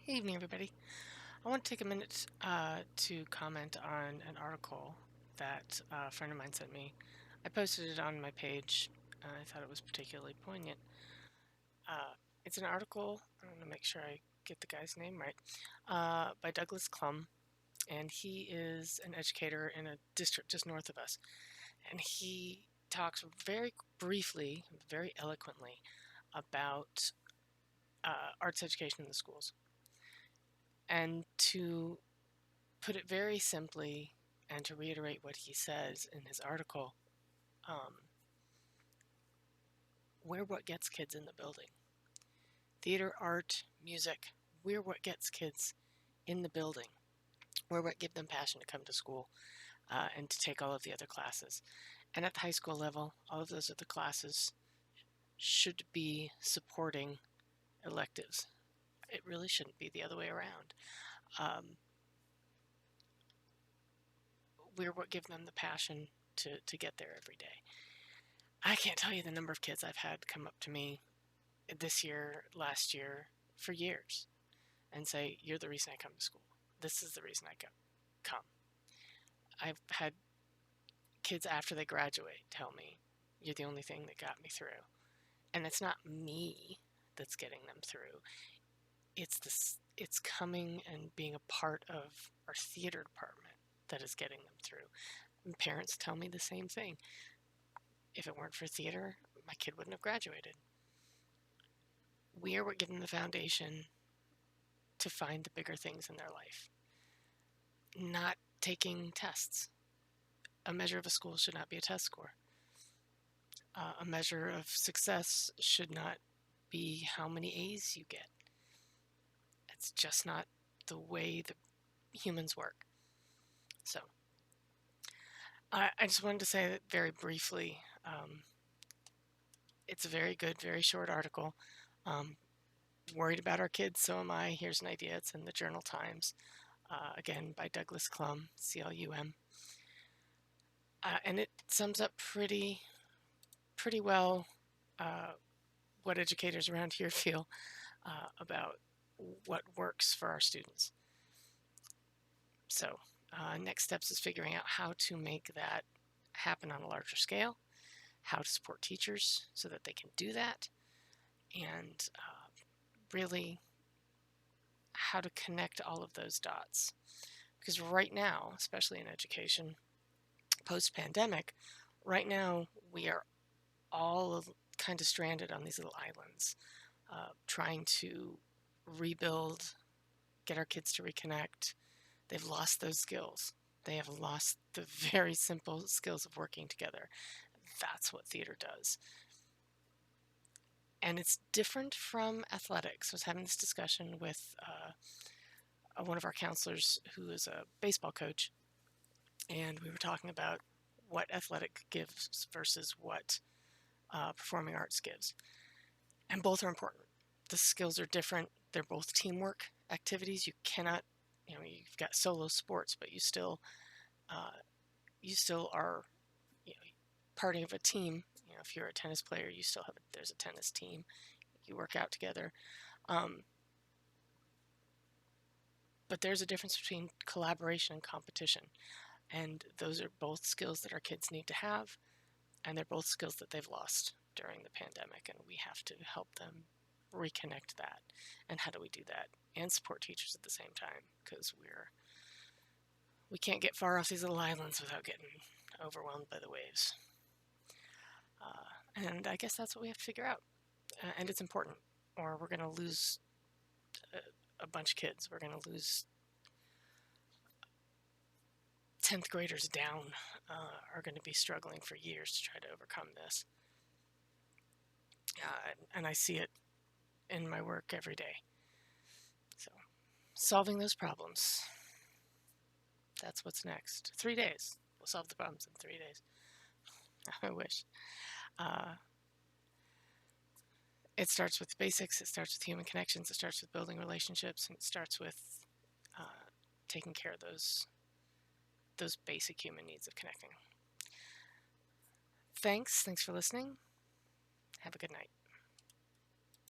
Hey, evening, everybody. I want to take a minute to comment on an article that a friend of mine sent me. I posted it on my page. I thought it was particularly poignant. Uh, it's an article, I'm going to make sure I get the guy's name right, by Douglas Clum, and he is an educator in a district just north of us. And he talks very briefly, very eloquently about arts education in the schools. And to put it very simply, and to reiterate what he says in his article, we're what gets kids in the building. Theater, art, music, we're what gets kids in the building. We're what give them passion to come to school and to take all of the other classes. And at the high school level, all of those other classes should be supporting electives. It really shouldn't be the other way around. We're what give them the passion to get there every day. I can't tell you the number of kids I've had come up to me this year, last year, for years and say, "You're the reason I come to school. This is the reason I come." I've had kids after they graduate tell me, "You're the only thing that got me through." And it's not me that's getting them through. It's coming and being a part of our theater department that is getting them through. And parents tell me the same thing. If it weren't for theater, my kid wouldn't have graduated. We are what give them the foundation to find the bigger things in their life. Not taking tests. A measure of a school should not be a test score. A measure of success should not be how many A's you get. It's just not the way the humans work. So I just wanted to say that very briefly. It's a very good, very short article. Worried about our kids, so am I. Here's an idea. It's in the Journal Times, again by Douglas Clum, C-L-U-M. And it sums up pretty well what educators around here feel about what works for our students. So next steps is figuring out how to make that happen on a larger scale, how to support teachers so that they can do that, and really how to connect all of those dots. Because right now, especially in education, post-pandemic, right now we are all kind of stranded on these little islands, trying to rebuild, get our kids to reconnect. They've lost those skills. They have lost the very simple skills of working together. That's what theater does. And it's different from athletics. I was having this discussion with one of our counselors who is a baseball coach, and we were talking about what athletic gives versus what performing arts gives. And both are important. The skills are different. They're both teamwork activities. You cannot, you've got solo sports, but you still are, part of a team. If you're a tennis player, you still have there's a tennis team. You work out together. But there's a difference between collaboration and competition. And those are both skills that our kids need to have. And they're both skills that they've lost during the pandemic. And we have to help them reconnect that. And how do we do that? And support teachers at the same time, because we can't get far off these little islands without getting overwhelmed by the waves. And I guess that's what we have to figure out. And it's important, or we're going to lose a bunch of kids. We're going to lose 10th graders down, are going to be struggling for years to try to overcome this. And I see it in my work every day. So, solving those problems. That's what's next. 3 days. We'll solve the problems in 3 days. I wish. It starts with basics. It starts with human connections. It starts with building relationships. And it starts with taking care of those basic human needs of connecting. Thanks for listening. Have a good night.